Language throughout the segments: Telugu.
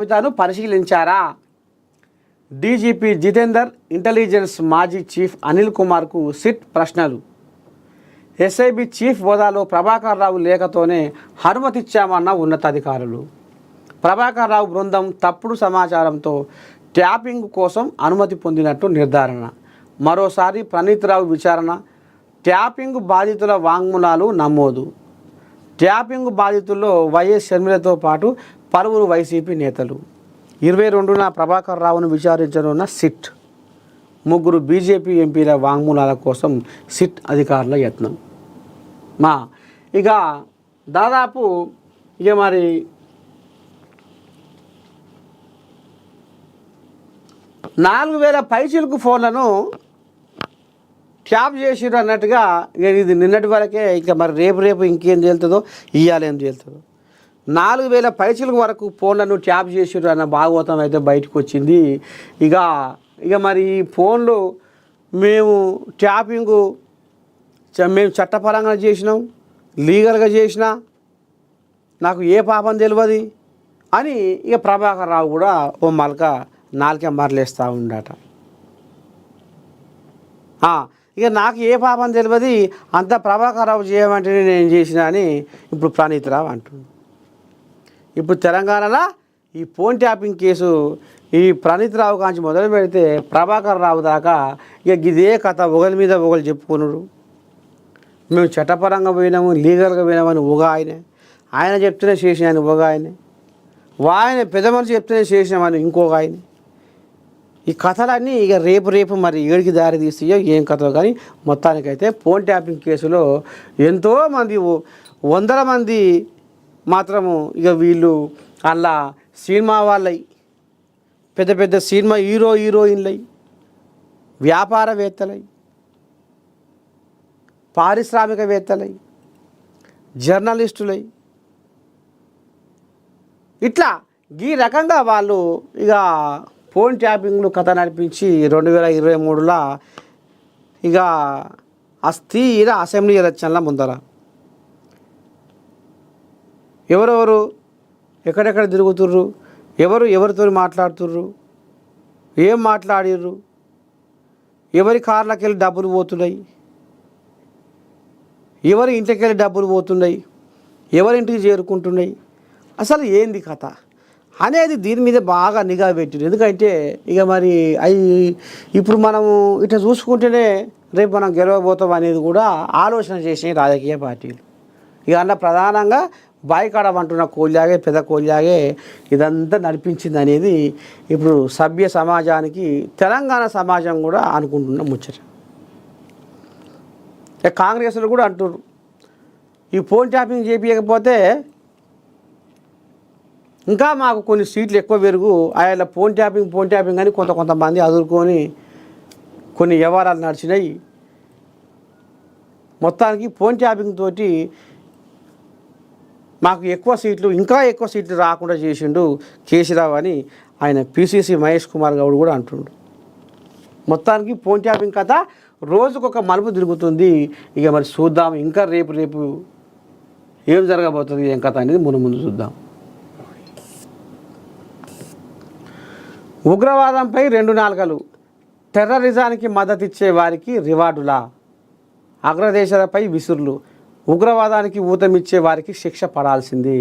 జాబితాను పరిశీలించారా? డీజీపీ జితేందర్, ఇంటెలిజెన్స్ మాజీ చీఫ్ అనిల్ కుమార్కు సిట్ ప్రశ్నలు. ఎస్ఐబి చీఫ్ హోదాలో ప్రభాకర్ రావు లేఖతోనే అనుమతిచ్చామన్న ఉన్నతాధికారులు. ప్రభాకర్ రావు బృందం తప్పుడు సమాచారంతో ట్యాపింగ్ కోసం అనుమతి పొందినట్టు నిర్ధారణ. మరోసారి ప్రణీత్ రావు విచారణ. ట్యాపింగ్ బాధితుల వాంగ్మూలాలు నమోదు. ట్యాపింగ్ బాధితుల్లో వైఎస్ షర్మిలతో పాటు పలువురు వైసీపీ నేతలు. 22న ప్రభాకర్ రావును విచారించనున్న సిట్. 3 బీజేపీ ఎంపీల వాంగ్మూలాల కోసం సిట్ అధికారుల యత్నం. ఇక దాదాపు మరి 4000 పైచిలకు ఫోన్లను ట్యాప్ చేసిరు అన్నట్టుగా ఇది నిన్నటి వరకే. ఇక మరి రేపు ఇంకేం తేలుతుందో, ఇవాళ ఏం తేలుతుందో. 4000 పైచిలకు వరకు ఫోన్లను ట్యాప్ చేసిరు అన్న భాగవతం అయితే బయటకు వచ్చింది. ఇక మరి ఈ ఫోన్లు మేము ట్యాపింగు మేము చట్టపరంగా చేసినాం, లీగల్గా చేసినా, నాకు ఏ పాపం తెలియదు అని ఇక ప్రభాకర్ రావు కూడా ఓ నాలుకే మరలేస్తూ ఉండట. ఇక నాకు ఏ పాపం తెలియదు, అంత ప్రభాకర్ రావు చేయమంటే నేను చేసినా అని ఇప్పుడు ప్రణీత్ రావు అంటుంది. ఇప్పుడు తెలంగాణలో ఈ ఫోన్ ట్యాపింగ్ కేసు ఈ ప్రణీత్ రావు కాంచి మొదలు పెడితే ప్రభాకర్ రావు దాకా ఇక ఇదే కథ ఒకరి మీద ఒకరు చెప్పుకున్నాడు. మేము చట్టపరంగా పోయినాము, లీగల్గా పోయినామని ఆయన చెప్తేనే చేసినాయని ఆయన పెద్ద మనిషి చెప్తేనే చేసినామని ఇంకొక ఆయన. ఈ కథలన్నీ ఇక రేపు మరి ఏడికి దారి తీస్తాయో ఏం కథో కానీ మొత్తానికైతే ఫోన్ ట్యాపింగ్ కేసులో ఎంతోమంది 100 మంది మాత్రము ఇక వీళ్ళు అలా సినిమా వాళ్ళై, పెద్ద సినిమా హీరోయిన్లై, వ్యాపారవేత్తలై, పారిశ్రామికవేత్తలై, జర్నలిస్టులై, ఇట్లా ఈ రకంగా వాళ్ళు ఇక ఫోన్ ట్యాపింగ్లు కథ నడిపించి 2023లో ఇక అస్థిర అసెంబ్లీ ఎలక్షన్ల ముందర ఎవరెవరు ఎక్కడెక్కడ తిరుగుతుర్రు, ఎవరితో మాట్లాడుతుర్రు, ఏం మాట్లాడిర్రు, ఎవరి కార్లకి వెళ్ళి డబ్బులు పోతున్నాయి, ఎవరి ఇంటికి వెళ్ళి డబ్బులు పోతున్నాయి, ఎవరింటికి చేరుకుంటున్నాయి, అసలు ఏంది కథ అనేది దీని మీద బాగా నిఘా పెట్టారు. ఎందుకంటే ఇక మరి ఇప్పుడు మనము ఇట్లా చూసుకుంటేనే రేపు మనం గెలవబోతాం అనేది కూడా ఆలోచన చేసిన రాజకీయ పార్టీలు. ఇక అన్న ప్రధానంగా బాయికాడ అంటున్న కోల్లాగే పెద్ద కోల్లాగే ఇదంతా నడిపించింది అనేది ఇప్పుడు సభ్య సమాజానికి తెలంగాణ సమాజం కూడా అనుకుంటున్న ముచ్చట. కాంగ్రెస్లు కూడా అంటున్నారు ఈ ఫోన్ ట్యాపింగ్ చేపించకపోతే ఇంకా మాకు కొన్ని సీట్లు ఎక్కువ పెరుగు, ఆయన ఫోన్ ట్యాపింగ్ అని కొంతమంది అదురుకొని కొన్ని వ్యవహారాలు నడిచినాయి. మొత్తానికి ఫోన్ ట్యాపింగ్ తోటి మాకు ఇంకా ఎక్కువ సీట్లు రాకుండా చేసిండు కేసీరావు అని ఆయన పిసిసి మహేష్ కుమార్ గౌడ్ కూడా అంటుండు. మొత్తానికి ఫోన్ ట్యాపింగ్ కథ రోజుకొక మలుపు తిరుగుతుంది. ఇక మరి చూద్దాం ఇంకా రేపు ఏం జరగబోతుంది, ఏం కథ అనేది ముందు చూద్దాం. ఉగ్రవాదంపై 2 నాలుకలు. టెర్రరిజానికి మద్దతిచ్చే వారికి రివార్డులా. అగ్రదేశాలపై విసురులు. ఉగ్రవాదానికి ఊతమిచ్చే వారికి శిక్ష పడాల్సింది.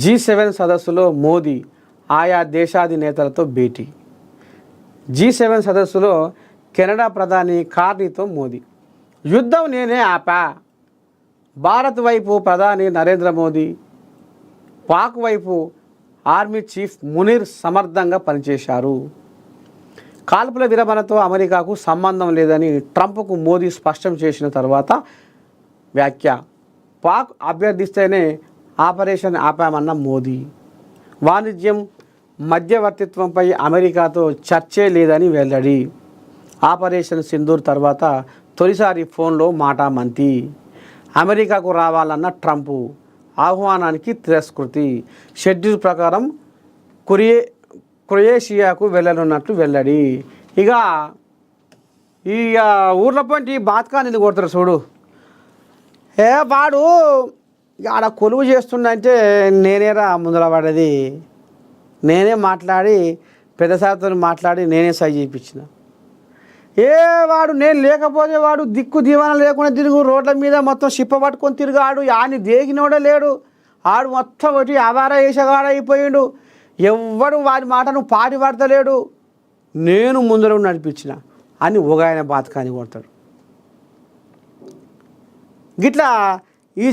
G7 సదస్సులో మోదీ ఆయా దేశాధినేతలతో భేటీ. G7 సదస్సులో కెనడా ప్రధాని కార్నీతో మోదీ. యుద్ధం నేనే ఆపా. భారత్ వైపు ప్రధాని నరేంద్ర మోదీ, పాక్ వైపు ఆర్మీ చీఫ్ మునీర్ సమర్థంగా పనిచేశారు. కాల్పుల విరమణతో అమెరికాకు సంబంధం లేదని ట్రంప్కు మోదీ స్పష్టం చేసిన తర్వాత వ్యాఖ్య. పాక్ అభ్యర్థిస్తేనే ఆపరేషన్ ఆపామన్న మోదీ. వాణిజ్యం మధ్యవర్తిత్వంపై అమెరికాతో చర్చే లేదని వెల్లడి. ఆపరేషన్ సింధూర్ తర్వాత తొలిసారి ఫోన్లో మాటామంతి. అమెరికాకు రావాలన్న ట్రంప్ ఆహ్వానానికి తిరస్కృతి. షెడ్యూల్ ప్రకారం క్రొయేషియాకు వెళ్ళనున్నట్లు వెల్లడి. ఇక ఊర్ల పంటి బాత్కాని కొడతారు చూడు. వాడు ఆడ కొలువు చేస్తుండంటే నేనేరా ముందర పడేది, నేనే మాట్లాడి పెద్ద సార్తో మాట్లాడి నేనే సై చేయించిన. వాడు నేను లేకపోతే వాడు దిక్కు దీవాన లేకుండా తిరుగు రోడ్ల మీద మొత్తం షిప్ప పట్టుకొని తిరిగాడు. ఆని దేగినోడే లేడు. ఆడు మొత్తం ఒకటి అవార వేసేవాడు అయిపోయిండు. ఎవ్వడు వాడి మాటను పాటి పడతలేడు. నేను ముందర నడిపించిన అని ఒక ఆయన బాతకాని కొడతాడు. గిట్లా ఈ